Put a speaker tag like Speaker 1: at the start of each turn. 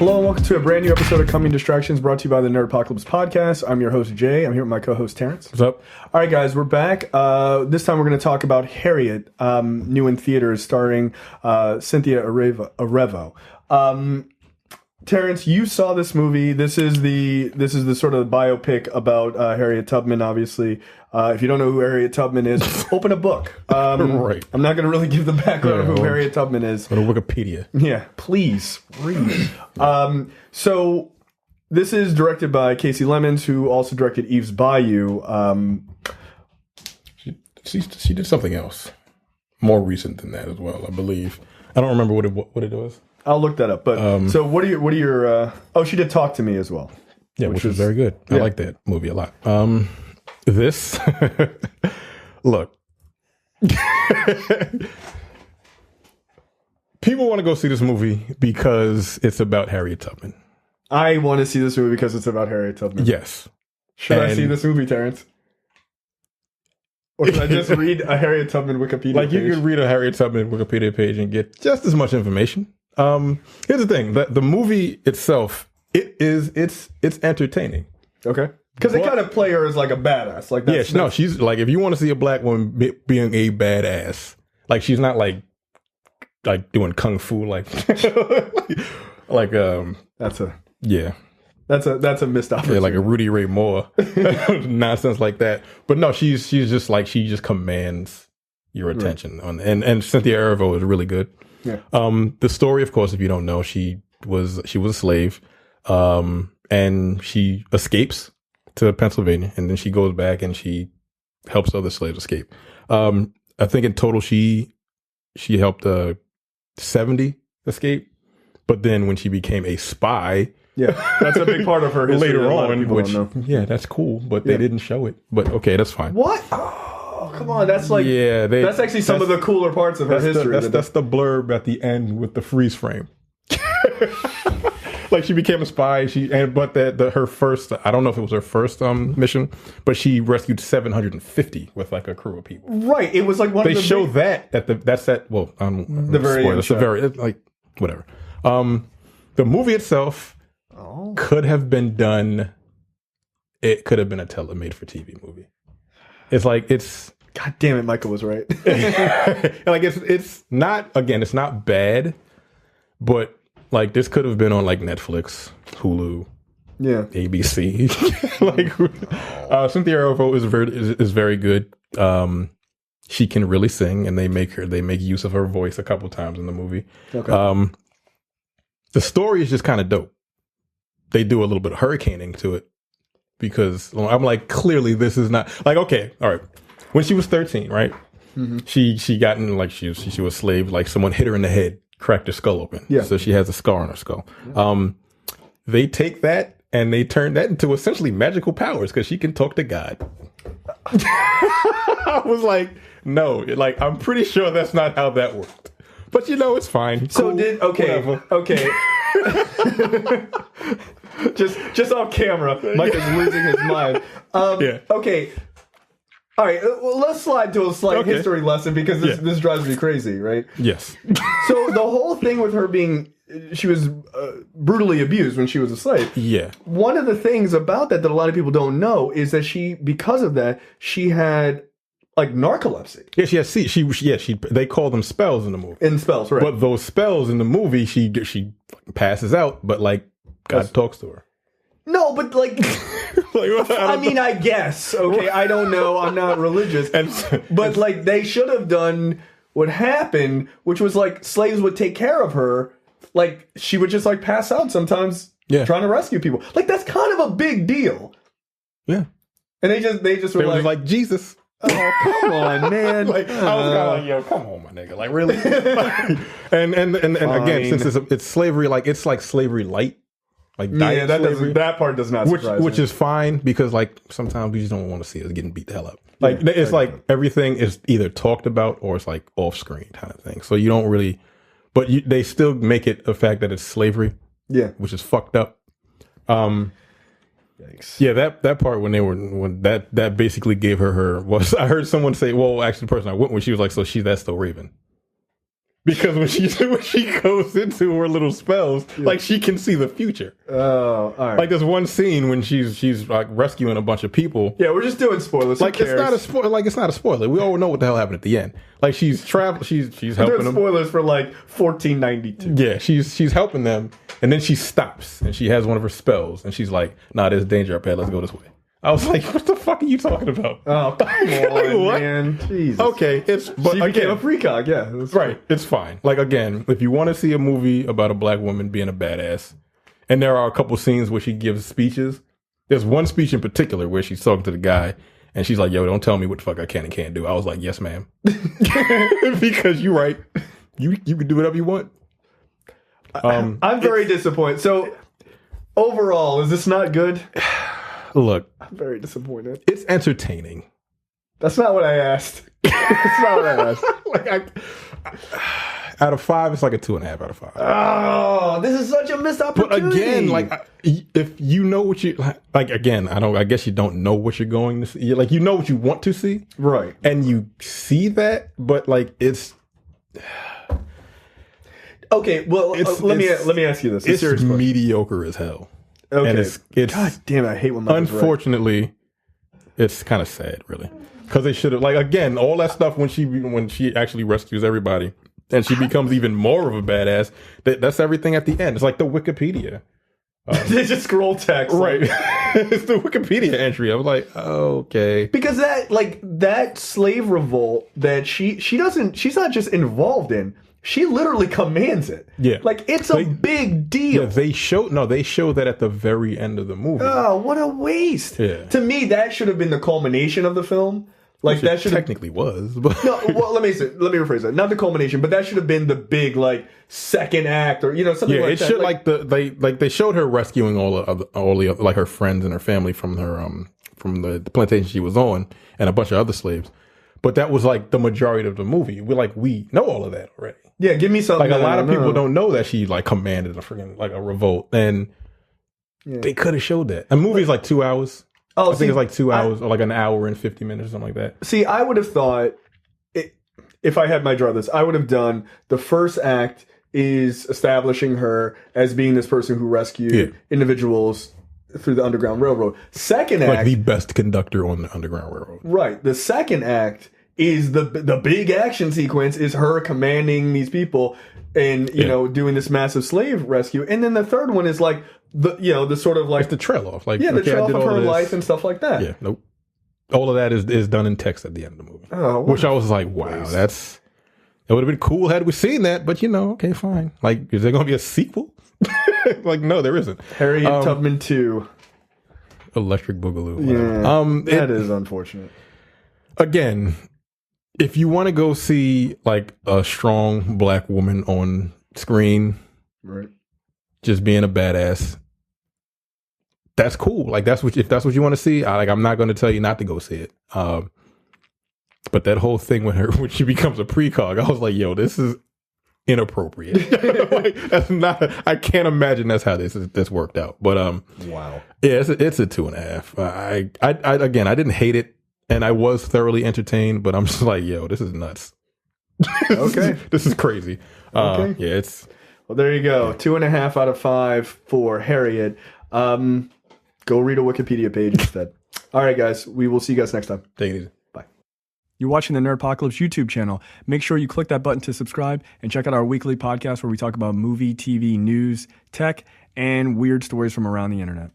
Speaker 1: Hello and welcome to a brand new episode of Coming Distractions brought to you by the Nerdpocalypse podcast. I'm your host, Jay. I'm here with my co-host, Terrence.
Speaker 2: What's up?
Speaker 1: All right, guys, we're back. This time we're going to talk about Harriet, new in theaters, starring Cynthia Erivo. Terrence, you saw this movie. This is the sort of biopic about Harriet Tubman, obviously. If you don't know who Harriet Tubman is, open a book.
Speaker 2: Right.
Speaker 1: I'm not going to really give the background of who Harriet Tubman is.
Speaker 2: Go to Wikipedia.
Speaker 1: Yeah, please read. So this is directed by Casey Lemons, who also directed Eve's Bayou.
Speaker 2: She did something else more recent than that as well, I believe. I don't remember what it was.
Speaker 1: I'll look that up. But so what are your? Oh, she did Talk to Me as well.
Speaker 2: Yeah, which was very good. I like that movie a lot. This look. People want to go see this movie because it's about Harriet Tubman.
Speaker 1: I want to see this movie because it's about Harriet Tubman.
Speaker 2: Yes.
Speaker 1: Should I see this movie, Terrence? Or should I just read a Harriet Tubman Wikipedia page?
Speaker 2: You could read a Harriet Tubman Wikipedia page and get just as much information. Here's the thing: the movie itself, it's entertaining.
Speaker 1: Okay, because they kind of play her as like a badass. Like that's,
Speaker 2: she's like, if you want to see a black woman being a badass, like she's not like doing kung fu like that's
Speaker 1: a missed opportunity.
Speaker 2: Yeah, like a Rudy Ray Moore nonsense like that. But no, she's just like, she just commands your attention. Right. And Cynthia Erivo is really good.
Speaker 1: Yeah.
Speaker 2: The story, of course, if you don't know, she was a slave, and she escapes to Pennsylvania, and then she goes back and she helps other slaves escape. I think in total she helped 70 escape, but then when she became a spy,
Speaker 1: that's a big part of her history
Speaker 2: later on, which that's cool, but they didn't show it. But okay, that's fine.
Speaker 1: What? Oh, come on, that's like that's actually some of the cooler parts of her history.
Speaker 2: That's the blurb at the end with the freeze frame. Like she became a spy. But her first, I don't know if it was her first mission, but she rescued 750 with like a crew of people.
Speaker 1: Right. It was like one.
Speaker 2: They show that at the very end. It's the very like whatever. The movie itself could have been done. It could have been a made-for-TV movie. It's like
Speaker 1: God damn it, Michael was right.
Speaker 2: Like it's not bad, but like this could have been on like Netflix, Hulu, ABC. Like Cynthia Erivo is very good. She can really sing, and they make use of her voice a couple times in the movie. Okay. The story is just kind of dope. They do a little bit of hurricaning to it because I'm like, clearly this is not like, okay, all right. When she was 13, right? Mm-hmm. She got in, like she was a slave, like someone hit her in the head, cracked her skull open. Yeah. So she has a scar on her skull. Yeah. They take that and they turn that into essentially magical powers because she can talk to God. I was like, no, like I'm pretty sure that's not how that worked. But it's fine.
Speaker 1: So
Speaker 2: cool,
Speaker 1: okay. just off camera, Mike is losing his mind. Okay. All right, well, let's slide to a slight history lesson because this drives me crazy, right?
Speaker 2: Yes.
Speaker 1: So the whole thing with her she was brutally abused when she was a slave.
Speaker 2: Yeah.
Speaker 1: One of the things about that a lot of people don't know is that because of that, she had like narcolepsy.
Speaker 2: Yeah, they call them spells in the movie.
Speaker 1: In spells, right?
Speaker 2: But those spells in the movie, she passes out, but like God talks to her.
Speaker 1: No, but like, I mean, I guess. Okay, I don't know. I'm not religious, but like they should have done what happened, which was like slaves would take care of her. Like she would just like pass out sometimes, trying to rescue people. Like that's kind of a big deal.
Speaker 2: Yeah,
Speaker 1: and they just were
Speaker 2: like Jesus.
Speaker 1: Oh, come on, man.
Speaker 2: Like, I was kind of like, yo, come on, my nigga. Like, really? and again, since it's slavery, like, it's like slavery light. Like,
Speaker 1: that part does not surprise me.
Speaker 2: Which is fine because, like, sometimes we just don't want to see us getting beat the hell up. Like, it's like everything is either talked about or it's like off screen kind of thing. So you don't really, but they still make it a fact that it's slavery.
Speaker 1: Yeah.
Speaker 2: Which is fucked up.
Speaker 1: Yikes.
Speaker 2: Yeah, that part when that basically gave her was I heard someone say, well, actually the person I went with, she was like, so that's still Raven. Because when she goes into her little spells, like she can see the future.
Speaker 1: Oh, all right.
Speaker 2: Like there's one scene when she's like rescuing a bunch of people.
Speaker 1: Yeah, we're just doing spoilers.
Speaker 2: Like it's not a spoiler. Like it's not a spoiler. We all know what the hell happened at the end. Like she's helping them.
Speaker 1: Spoilers for like 1492.
Speaker 2: Yeah, she's helping them, and then she stops and she has one of her spells, and she's like, "Nah, there's danger up ahead. Let's go this way." I was like, "What the fuck are you talking about?"
Speaker 1: Oh, come on, man. Jesus.
Speaker 2: Okay, but
Speaker 1: she became a precog. Yeah,
Speaker 2: right. It's fine. Like again, if you want to see a movie about a black woman being a badass, and there are a couple scenes where she gives speeches. There's one speech in particular where she's talking to the guy, and she's like, "Yo, don't tell me what the fuck I can and can't do." I was like, "Yes, ma'am," because you're right. You can do whatever you want.
Speaker 1: I'm very disappointed. So overall, is this not good?
Speaker 2: Look,
Speaker 1: I'm very disappointed.
Speaker 2: It's entertaining.
Speaker 1: That's not what I asked. That's not what I asked.
Speaker 2: Out of 5, it's like a 2.5 out of 5.
Speaker 1: Oh, this is such a missed opportunity.
Speaker 2: But again, like if you know what you like, again, I guess you don't know what you're going to see. Like you know what you want to see,
Speaker 1: right? And
Speaker 2: you see that, but like it's.
Speaker 1: Okay, well, let me ask you this.
Speaker 2: It's mediocre as hell.
Speaker 1: Okay.
Speaker 2: And it's
Speaker 1: God damn it, I hate when Mike
Speaker 2: unfortunately, it's kind of sad, really, because they should have like again all that stuff when she actually rescues everybody and she becomes even more of a badass. That's everything at the end. It's like the Wikipedia.
Speaker 1: They just scroll text,
Speaker 2: right? It's the Wikipedia entry. I was like, okay,
Speaker 1: because that slave revolt that she's not just involved in. She literally commands it.
Speaker 2: Yeah.
Speaker 1: Like, it's a big deal.
Speaker 2: Yeah, they show that at the very end of the movie.
Speaker 1: Oh, what a waste.
Speaker 2: Yeah.
Speaker 1: To me, that should have been the culmination of the film. Like, that should
Speaker 2: technically was. But
Speaker 1: no, well, let me rephrase that. Not the culmination, but that should have been the big, like, second act or, something like that.
Speaker 2: Yeah, it should, they showed her rescuing all the like, her friends and her family from the plantation she was on and a bunch of other slaves. But that was, like, the majority of the movie. We know all of that already.
Speaker 1: Yeah, give me something.
Speaker 2: Like a lot of people don't know that she like commanded a freaking like a revolt, and they could have showed that. A movie's like 2 hours. I think it's like 2 hours or like an hour and 50 minutes or something like that.
Speaker 1: See, I would have thought if I had my druthers, I would have done the first act is establishing her as being this person who rescued individuals through the Underground Railroad. Second act,
Speaker 2: like the best conductor on the Underground Railroad.
Speaker 1: Right. The second act is the big action sequence is her commanding these people and doing this massive slave rescue, and then the third one is like the sort of like
Speaker 2: it's the trail off, like
Speaker 1: the trail off of her life and stuff like that.
Speaker 2: Yeah, nope. All of that is done in text at the end of the movie, which I was like, wow, it would have been cool had we seen that, but okay, fine. Like, is there going to be a sequel? Like, no, there isn't.
Speaker 1: Harriet Tubman 2,
Speaker 2: Electric Boogaloo. Whatever.
Speaker 1: That is unfortunate.
Speaker 2: Again. If you want to go see like a strong black woman on screen,
Speaker 1: right,
Speaker 2: just being a badass, that's cool. Like if that's what you want to see, I'm not going to tell you not to go see it. But that whole thing with her when she becomes a precog, I was like, yo, this is inappropriate. Like, that's not. I can't imagine that's how this worked out. But
Speaker 1: wow,
Speaker 2: yeah, it's a 2.5. I didn't hate it. And I was thoroughly entertained, but I'm just like, yo, this is nuts.
Speaker 1: Okay.
Speaker 2: This is crazy.
Speaker 1: Okay.
Speaker 2: Yeah, it's...
Speaker 1: Well, there you go. 2.5 out of 5 for Harriet. Go read a Wikipedia page instead. All right, guys. We will see you guys next time.
Speaker 2: Take it easy.
Speaker 1: Bye.
Speaker 3: You're watching the Nerdpocalypse YouTube channel. Make sure you click that button to subscribe and check out our weekly podcast where we talk about movie, TV, news, tech, and weird stories from around the internet.